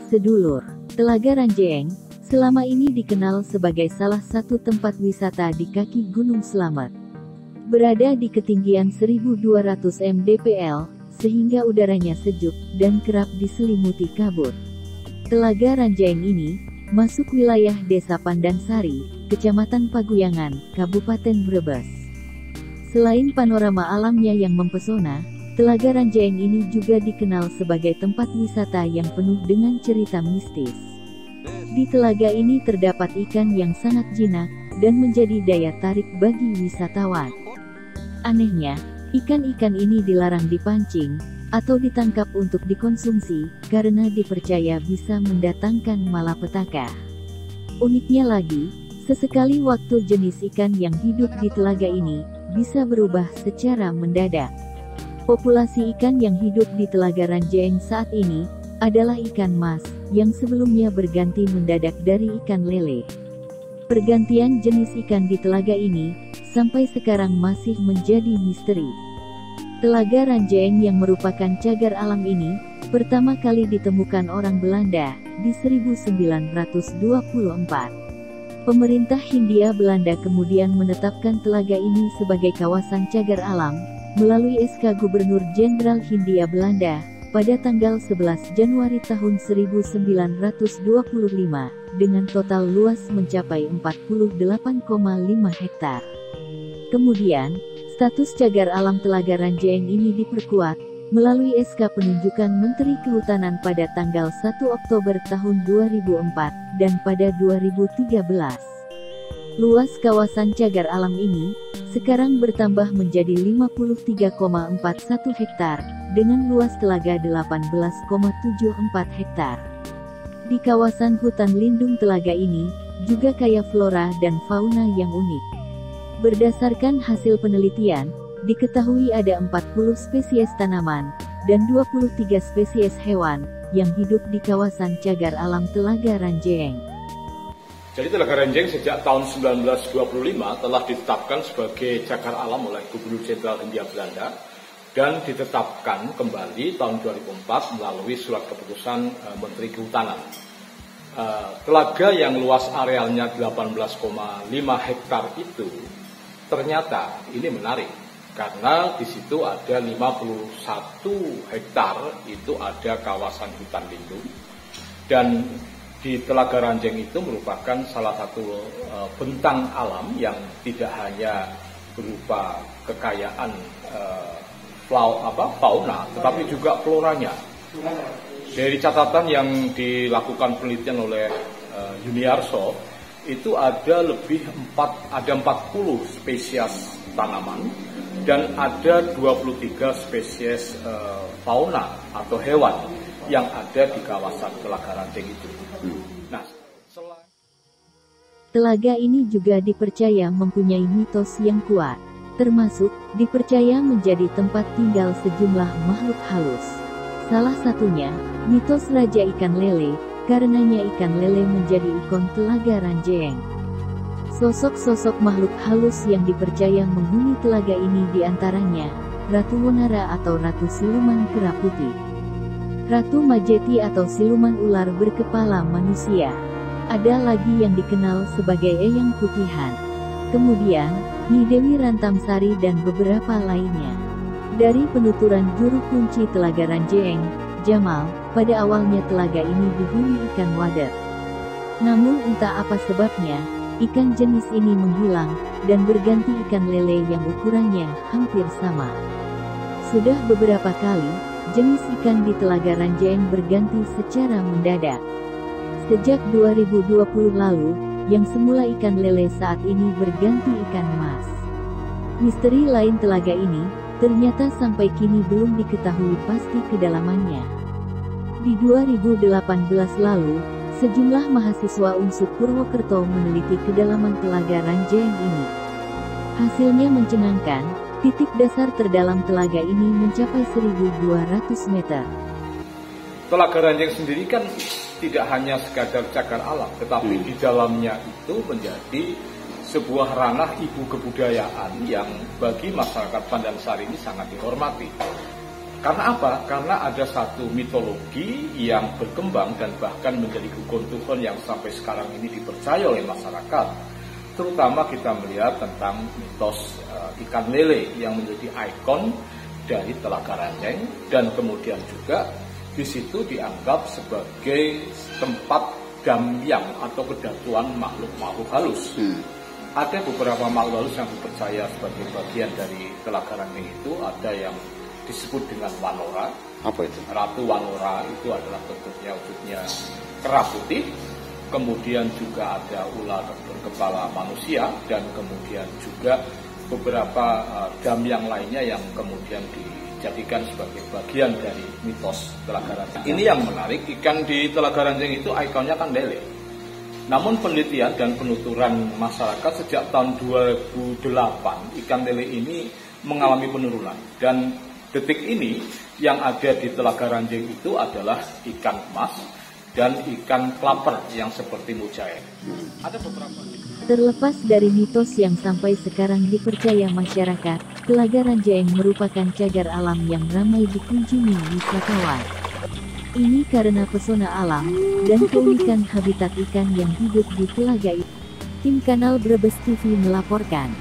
Sedulur, Telaga Ranjeng, selama ini dikenal sebagai salah satu tempat wisata di kaki Gunung Slamet. Berada di ketinggian 1200 mdpl, sehingga udaranya sejuk dan kerap diselimuti kabut. Telaga Ranjeng ini masuk wilayah Desa Pandansari, Kecamatan Paguyangan, Kabupaten Brebes. Selain panorama alamnya yang mempesona, Telaga Ranjeng ini juga dikenal sebagai tempat wisata yang penuh dengan cerita mistis. Di telaga ini terdapat ikan yang sangat jinak, dan menjadi daya tarik bagi wisatawan. Anehnya, ikan-ikan ini dilarang dipancing, atau ditangkap untuk dikonsumsi, karena dipercaya bisa mendatangkan malapetaka. Uniknya lagi, sesekali waktu jenis ikan yang hidup di telaga ini, bisa berubah secara mendadak. Populasi ikan yang hidup di Telaga Ranjeng saat ini adalah ikan mas, yang sebelumnya berganti mendadak dari ikan lele. Pergantian jenis ikan di telaga ini sampai sekarang masih menjadi misteri. Telaga Ranjeng yang merupakan cagar alam ini pertama kali ditemukan orang Belanda di 1924. Pemerintah Hindia Belanda kemudian menetapkan telaga ini sebagai kawasan cagar alam melalui SK Gubernur Jenderal Hindia Belanda pada tanggal 11 Januari tahun 1925 dengan total luas mencapai 48,5 hektar. Kemudian, status cagar alam Telaga Ranjeng ini diperkuat melalui SK penunjukan Menteri Kehutanan pada tanggal 1 Oktober tahun 2004 dan pada 2013. Luas kawasan cagar alam ini sekarang bertambah menjadi 53,41 hektar, dengan luas telaga 18,74 hektar. Di kawasan hutan lindung telaga ini, juga kaya flora dan fauna yang unik. Berdasarkan hasil penelitian, diketahui ada 40 spesies tanaman, dan 23 spesies hewan, yang hidup di kawasan cagar alam Telaga Ranjeng. Jadi Telaga Ranjeng sejak tahun 1925 telah ditetapkan sebagai cagar alam oleh Gubernur Jenderal Hindia Belanda dan ditetapkan kembali tahun 2004 melalui surat keputusan Menteri Kehutanan. Telaga yang luas arealnya 18,5 hektar itu ternyata ini menarik karena di situ ada 51 hektar itu ada kawasan hutan lindung, dan di Telaga Ranjeng itu merupakan salah satu bentang alam yang tidak hanya berupa kekayaan fauna, tetapi juga floranya. Dari catatan yang dilakukan penelitian oleh Yuniarso, itu ada 40 spesies tanaman dan ada 23 spesies fauna atau hewan yang ada di kawasan Telaga Ranjeng itu. Nah, telaga ini juga dipercaya mempunyai mitos yang kuat, termasuk dipercaya menjadi tempat tinggal sejumlah makhluk halus. Salah satunya, mitos Raja Ikan Lele, karenanya ikan lele menjadi ikon Telaga Ranjeng. Sosok-sosok makhluk halus yang dipercaya menghuni telaga ini diantaranya, Ratu Wonara atau Ratu Siluman Kera Putih, Ratu Majeti atau siluman ular berkepala manusia. Ada lagi yang dikenal sebagai Eyang Putihan. Kemudian, Nyi Dewi Rantamsari dan beberapa lainnya. Dari penuturan juru kunci Telaga Ranjeng, Jamal, pada awalnya telaga ini dihuni ikan wader. Namun entah apa sebabnya, ikan jenis ini menghilang, dan berganti ikan lele yang ukurannya hampir sama. Sudah beberapa kali, jenis ikan di Telaga Ranjeng berganti secara mendadak. Sejak 2020 lalu, yang semula ikan lele saat ini berganti ikan mas. Misteri lain telaga ini, ternyata sampai kini belum diketahui pasti kedalamannya. Di 2018 lalu, sejumlah mahasiswa UNSUD Purwokerto meneliti kedalaman Telaga Ranjeng ini. Hasilnya mencengangkan, titik dasar terdalam telaga ini mencapai 1.200 meter. Telaga Ranjeng sendiri kan tidak hanya sekadar cagar alam, tetapi di dalamnya itu menjadi sebuah ranah ibu kebudayaan yang bagi masyarakat Pandansari ini sangat dihormati. Karena apa? Karena ada satu mitologi yang berkembang dan bahkan menjadi keuntungan yang sampai sekarang ini dipercaya oleh masyarakat. Terutama kita melihat tentang mitos ikan lele yang menjadi ikon dari Telaga Ranjeng, dan kemudian juga di situ dianggap sebagai tempat damyang atau kedatuan makhluk-makhluk halus. Ada beberapa makhluk halus yang dipercaya sebagai bagian dari Telaga Ranjeng itu. Ada yang disebut dengan Wanora. Apa itu? Ratu Wanora itu adalah bentuknya wujudnya kera putih. Kemudian juga ada ular berkepala manusia, dan kemudian juga beberapa damyang lainnya yang kemudian dijadikan sebagai bagian dari mitos Telaga Ranjeng. Ini yang menarik, ikan di Telaga Ranjeng itu ikonnya kan lele. Namun penelitian dan penuturan masyarakat sejak tahun 2008, ikan lele ini mengalami penurunan, dan detik ini yang ada di Telaga Ranjeng itu adalah ikan emas dan ikan klaper yang seperti mujair. Ada beberapa. Terlepas dari mitos yang sampai sekarang dipercaya masyarakat, Telaga Ranjeng merupakan cagar alam yang ramai dikunjungi wisatawan. Ini karena pesona alam dan keunikan habitat ikan yang hidup di telaga itu. Tim Kanal Brebes TV melaporkan.